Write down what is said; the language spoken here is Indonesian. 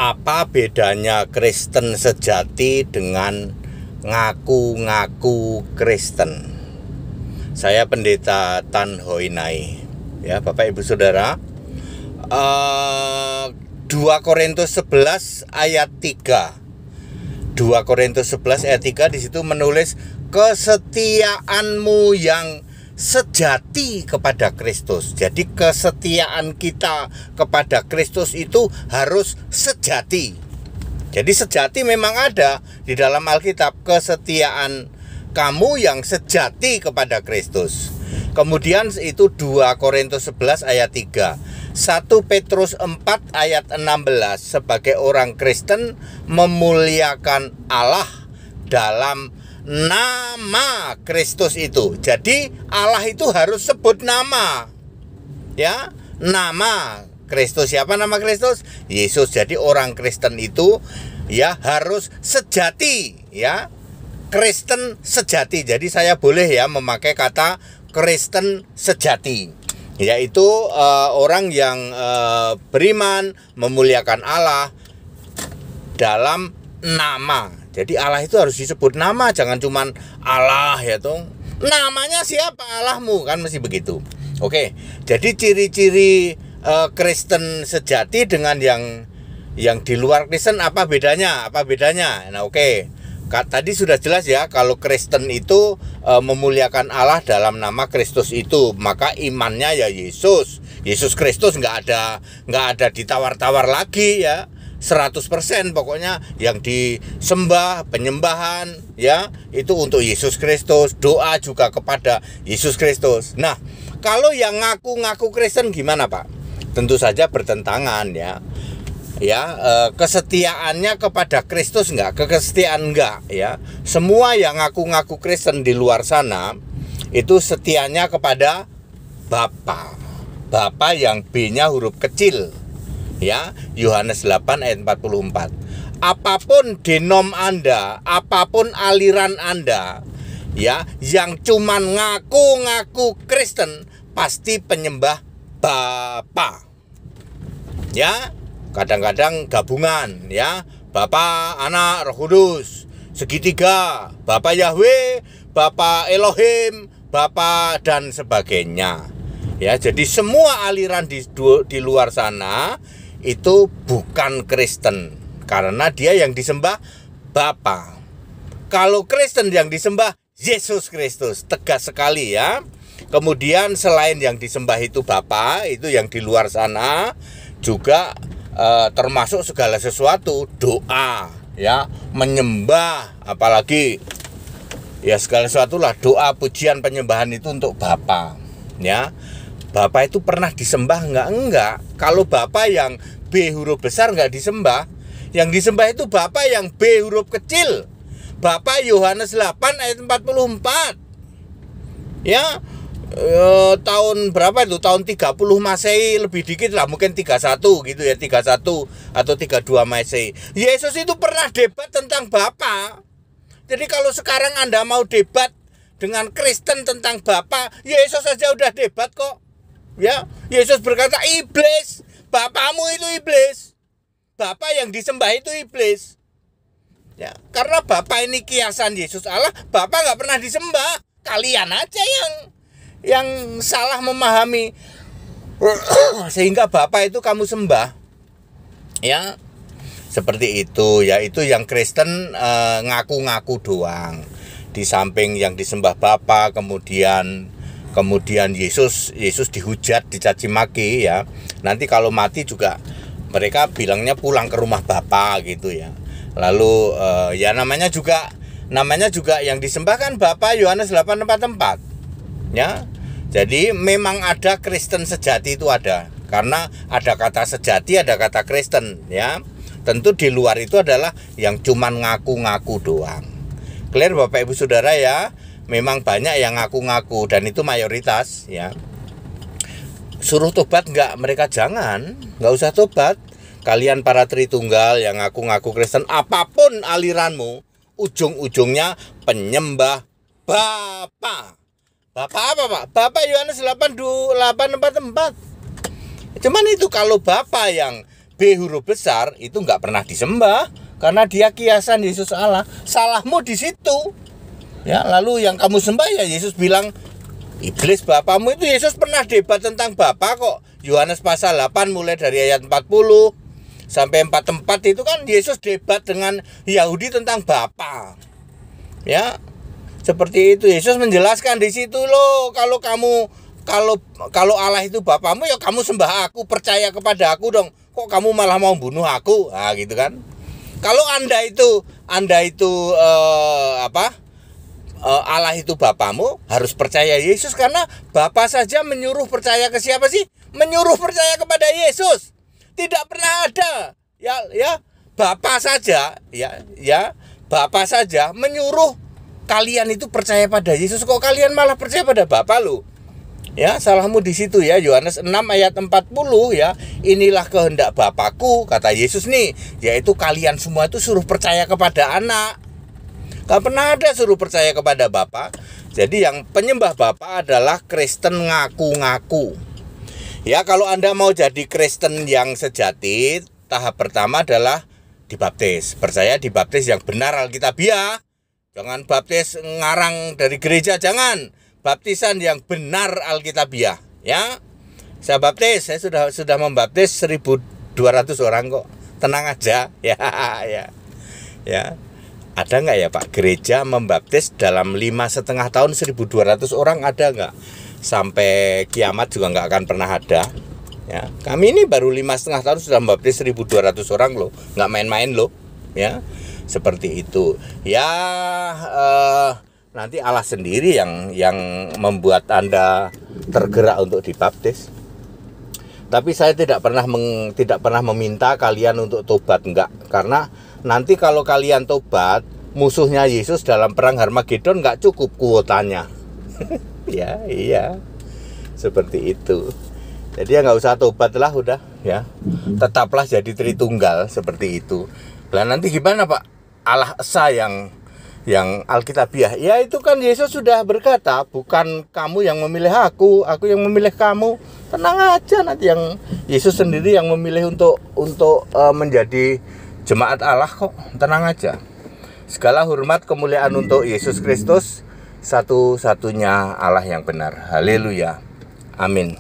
Apa bedanya Kristen sejati dengan ngaku-ngaku Kristen? Saya Pendeta Tan Hoi Nai, ya Bapak Ibu Saudara. 2 Korintus 11 ayat 3. 2 Korintus 11 ayat 3 di situ menulis kesetiaanmu yang sejati kepada Kristus. Jadi kesetiaan kita kepada Kristus itu harus sejati. Jadi sejati memang ada di dalam Alkitab, kesetiaan kamu yang sejati kepada Kristus. Kemudian itu 2 Korintus 11 ayat 3. 1 Petrus 4 ayat 16, sebagai orang Kristen memuliakan Allah dalam nama Kristus itu. Jadi Allah itu harus sebut nama, ya, nama Kristus. Siapa nama Kristus? Yesus. Jadi orang Kristen itu ya harus sejati, ya, Kristen sejati. Jadi saya boleh ya memakai kata Kristen sejati, yaitu orang yang beriman memuliakan Allah dalam nama. Jadi Allah itu harus disebut nama, jangan cuman Allah ya toh. Namanya siapa? Allahmu, kan mesti begitu. Oke. Jadi ciri-ciri Kristen sejati dengan yang di luar Kristen apa bedanya? Apa bedanya? Nah, oke. Tadi sudah jelas ya, kalau Kristen itu memuliakan Allah dalam nama Kristus itu, maka imannya ya Yesus. Yesus Kristus nggak ada ditawar-tawar lagi ya. 100% pokoknya yang disembah, penyembahan ya itu untuk Yesus Kristus, doa juga kepada Yesus Kristus. Nah, kalau yang ngaku-ngaku Kristen gimana Pak? Tentu saja bertentangan ya. Kesetiaannya kepada Kristus enggak, kesetiaan enggak ya. Semua yang ngaku-ngaku Kristen di luar sana itu setianya kepada Bapa. Bapa yang B-nya huruf kecil. Ya, Yohanes 8 ayat 44. Apapun denom Anda, apapun aliran Anda, ya, yang cuman ngaku-ngaku Kristen pasti penyembah Bapa. Ya, kadang-kadang gabungan ya, Bapa, Anak, Roh Kudus, segitiga, Bapa Yahweh, Bapa Elohim, Bapa dan sebagainya. Ya, jadi semua aliran di luar sana itu bukan Kristen, karena dia yang disembah Bapa. Kalau Kristen yang disembah Yesus Kristus, tegas sekali ya. Kemudian selain yang disembah itu Bapa, itu yang di luar sana juga termasuk segala sesuatu, doa ya, menyembah, apalagi ya segala sesuatu lah, doa, pujian, penyembahan itu untuk Bapa ya. Bapa itu pernah disembah enggak? Kalau Bapa yang B huruf besar enggak disembah. Yang disembah itu Bapa yang B huruf kecil. Bapa Yohanes 8 ayat 44. Ya, tahun berapa itu? Tahun 30 Masehi, lebih dikit lah, mungkin 31 gitu ya, 31 atau 32 Masehi. Yesus itu pernah debat tentang Bapa. Jadi kalau sekarang Anda mau debat dengan Kristen tentang Bapa, Yesus saja udah debat kok. Ya, Yesus berkata, iblis, bapamu itu iblis. Bapa yang disembah itu iblis. Ya, karena Bapa ini kiasan Yesus Allah, Bapa nggak pernah disembah. Kalian aja yang salah memahami sehingga Bapa itu kamu sembah. Ya, seperti itu ya, itu yang Kristen ngaku-ngaku doang. Di samping yang disembah Bapa, kemudian Yesus dihujat, dicaci maki ya. Nanti kalau mati juga mereka bilangnya pulang ke rumah Bapa gitu ya. Lalu ya namanya juga yang disembah kan Bapa, Yohanes 8:44. Ya. Jadi memang ada Kristen sejati itu ada. Karena ada kata sejati, ada kata Kristen ya. Tentu di luar itu adalah yang cuman ngaku-ngaku doang. Clear Bapak Ibu Saudara ya. Memang banyak yang ngaku-ngaku dan itu mayoritas ya. Suruh tobat enggak? Mereka enggak usah tobat. Kalian para Tritunggal yang ngaku-ngaku Kristen, apapun aliranmu, ujung-ujungnya penyembah Bapa. Bapa apa Pak? Bapa Yohanes 8:44. Cuman itu kalau Bapa yang B huruf besar itu nggak pernah disembah karena dia kiasan Yesus Allah. Salahmu di situ. Ya, lalu yang kamu sembah ya Yesus bilang iblis bapamu. Itu Yesus pernah debat tentang Bapa kok. Yohanes pasal 8 mulai dari ayat 40 sampai 44 itu kan Yesus debat dengan Yahudi tentang Bapa. Ya. Seperti itu Yesus menjelaskan di situ loh, kalau Allah itu Bapamu ya kamu sembah aku, percaya kepada aku dong. Kok kamu malah mau bunuh aku? Nah, gitu kan. Kalau Anda itu Allah itu Bapamu, harus percaya Yesus karena Bapa saja menyuruh percaya ke siapa sih? Menyuruh percaya kepada Yesus. Tidak pernah ada ya Bapa saja Bapa saja menyuruh kalian itu percaya pada Yesus. Kok kalian malah percaya pada Bapa lu? Ya, salahmu di situ ya. Yohanes 6 ayat 40 ya. Inilah kehendak Bapakku, kata Yesus nih, yaitu kalian semua itu suruh percaya kepada anak. Gak pernah ada suruh percaya kepada Bapa. Jadi yang penyembah Bapa adalah Kristen ngaku-ngaku. Ya, kalau Anda mau jadi Kristen yang sejati, tahap pertama adalah dibaptis. Percaya dibaptis yang benar Alkitabiah. Jangan baptis ngarang dari gereja, jangan. Baptisan yang benar Alkitabiah, ya. Saya baptis, saya sudah membaptis 1.200 orang kok. Tenang aja, ya. Ada nggak ya Pak gereja membaptis dalam 5,5 tahun 1.200 orang, ada nggak? Sampai kiamat juga nggak akan pernah ada. Ya, kami ini baru 5,5 tahun sudah membaptis 1.200 orang loh, nggak main-main loh, ya. Seperti itu ya. Nanti Allah sendiri yang membuat Anda tergerak untuk dibaptis. Tapi saya tidak pernah meminta kalian untuk tobat, enggak. Karena nanti kalau kalian tobat, musuhnya Yesus dalam perang Harmagedon enggak cukup kuotanya. Ya, iya. Seperti itu. Jadi ya nggak usah tobat lah, udah ya. Tetaplah jadi Tritunggal seperti itu. Lah nanti gimana Pak? Allah Esa yang Alkitabiah. Ya itu kan Yesus sudah berkata, bukan kamu yang memilih aku yang memilih kamu. Tenang aja, nanti yang Yesus sendiri yang memilih untuk menjadi jemaat Allah kok. Tenang aja. Segala hormat kemuliaan untuk Yesus Kristus, satu-satunya Allah yang benar. Haleluya. Amin.